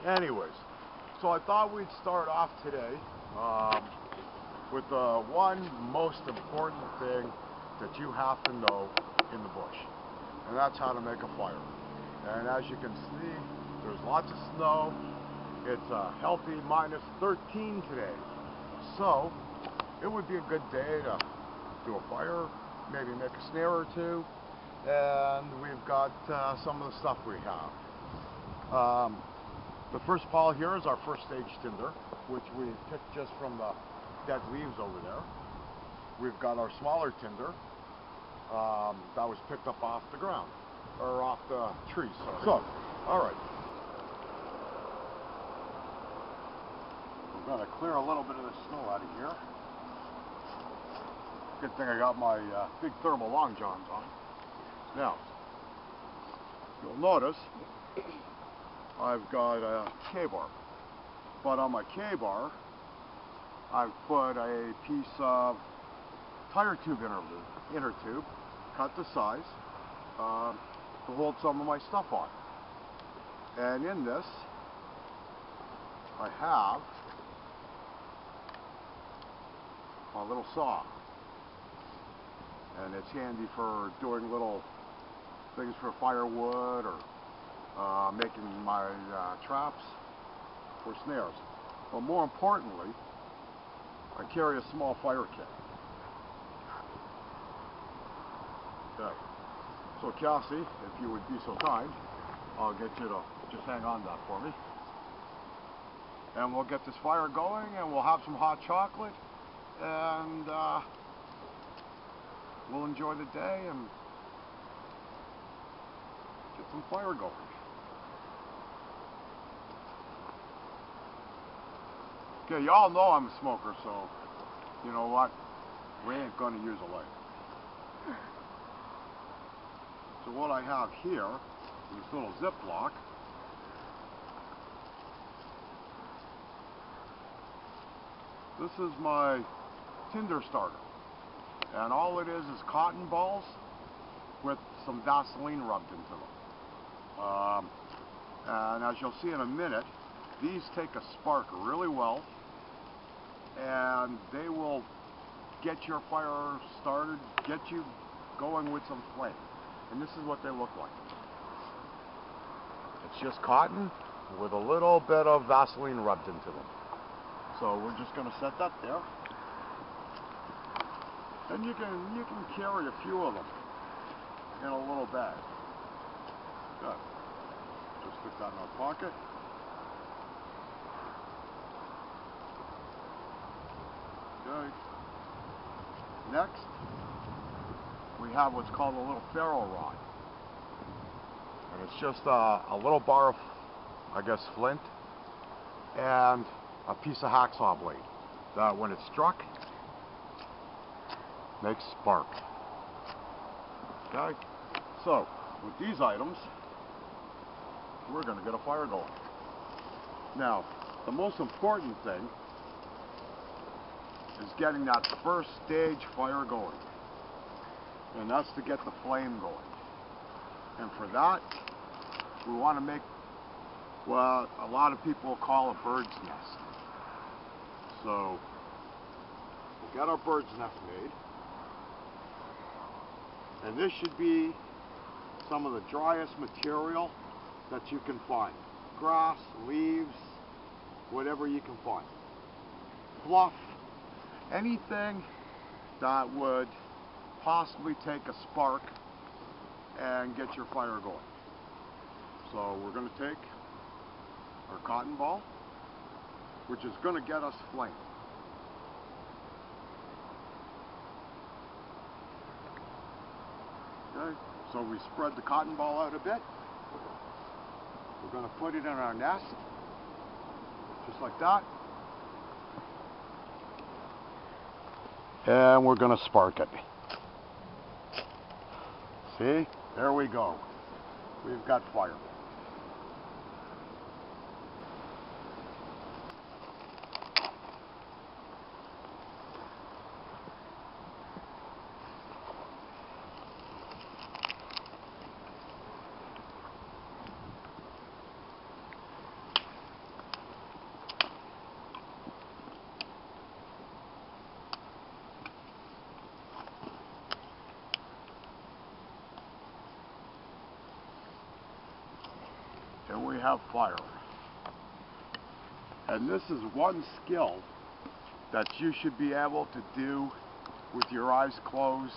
Anyways, so I thought we'd start off today with the one most important thing that you have to know in the bush, and that's how to make a fire. And as you can see, there's lots of snow. It's a healthy minus 13 today, so it would be a good day to do a fire, maybe make a snare or two, and we've got some of the stuff we have. The first pile here is our first stage tinder, which we picked just from the dead leaves over there. We've got our smaller tinder that was picked up off the ground, or off the trees. So, all right. We're going to clear a little bit of the snow out of here. Good thing I got my big thermal long johns on. Now, you'll notice I've got a K-bar, but on my K-bar I've put a piece of tire tube inner tube, cut to size, to hold some of my stuff on. And in this I have a little saw, and it's handy for doing little things for firewood or making my traps for snares. But more importantly, I carry a small fire kit. Okay. So Cassie, if you would be so kind, I'll get you to just hang on to that for me. And we'll get this fire going, and we'll have some hot chocolate, and we'll enjoy the day and get some fire going. Okay, y'all know I'm a smoker, so you know what? We ain't going to use a light. So what I have here is this little Ziploc. This is my tinder starter, and all it is cotton balls with some Vaseline rubbed into them. And as you'll see in a minute, these take a spark really well, and they will get your fire started, get you going with some flame. And this is what they look like. It's just cotton with a little bit of Vaseline rubbed into them. So we're just going to set that there. And you can carry a few of them in a little bag. Good. Just stick that in our pocket. Okay. Next, we have what's called a little ferro rod. And it's just a little bar of, I guess, flint and a piece of hacksaw blade that when it's struck makes spark. Okay, so with these items we're going to get a fire going. Now the most important thing is getting that first stage fire going, and that's to get the flame going. And for that we want to make what a lot of people call a bird's nest. So we'll get our bird's nest made, and this should be some of the driest material that you can find. Grass, leaves, whatever you can find. Fluff, anything that would possibly take a spark and get your fire going. So we're going to take our cotton ball, which is going to get us flame. Okay, so we spread the cotton ball out a bit. We're going to put it in our nest, just like that. And we're going to spark it. See, there we go. We've got fire. and we have fire. And this is one skill that you should be able to do with your eyes closed.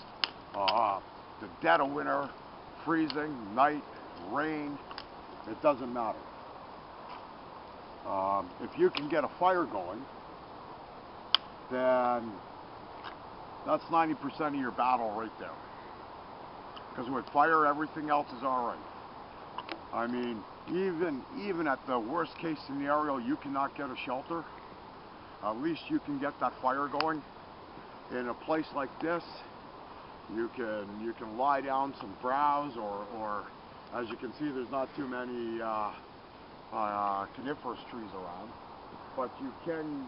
The dead of winter, freezing, night, rain, it doesn't matter. If you can get a fire going, then that's 90% of your battle right there. Because with fire, everything else is all right. I mean, even at the worst case scenario, you cannot get a shelter. At least you can get that fire going. In a place like this, you can lie down some browse, or as you can see, there's not too many coniferous trees around. But you can,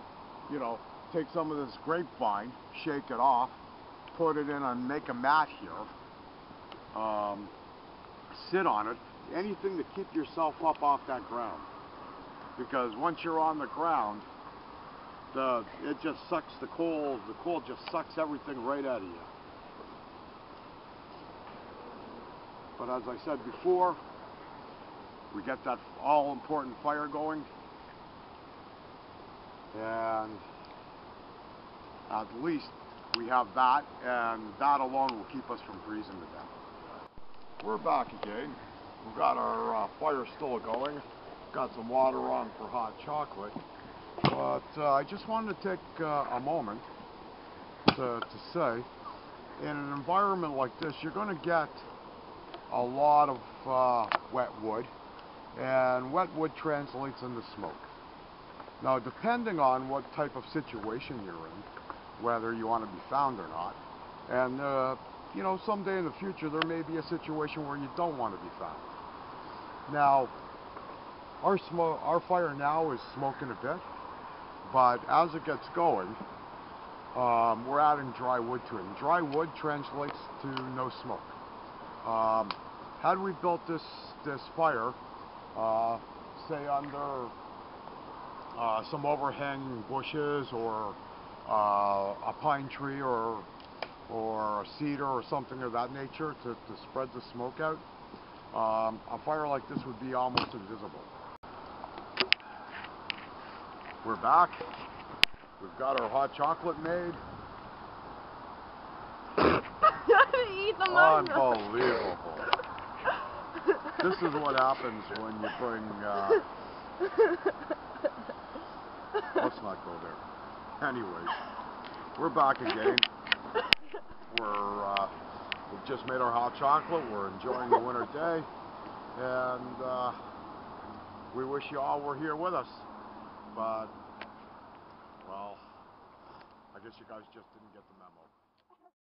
take some of this grapevine, shake it off, put it in and make a mat here. Sit on it. Anything to keep yourself up off that ground. Because once you're on the ground, it just sucks the cold just sucks everything right out of you. But as I said before, we get that all-important fire going, and at least we have that, and that alone will keep us from freezing to death. We're back again. We've got our fire still going. Got some water on for hot chocolate. But I just wanted to take a moment to say, in an environment like this, you're going to get a lot of wet wood, and wet wood translates into smoke. Now, depending on what type of situation you're in, whether you want to be found or not, and someday in the future there may be a situation where you don't want to be found. Now, our fire now is smoking a bit, but as it gets going, we're adding dry wood to it. And dry wood translates to no smoke. Had we built this fire, say under some overhanging bushes, or a pine tree, or a cedar or something of that nature to spread the smoke out, a fire like this would be almost invisible. We're back. We've got our hot chocolate made. Eat the mug. Unbelievable. This is what happens when you bring... let's not go there. Anyways, we're back again. We've just made our hot chocolate. We're enjoying the winter day. And we wish you all were here with us. But, well, I guess you guys just didn't get the memo.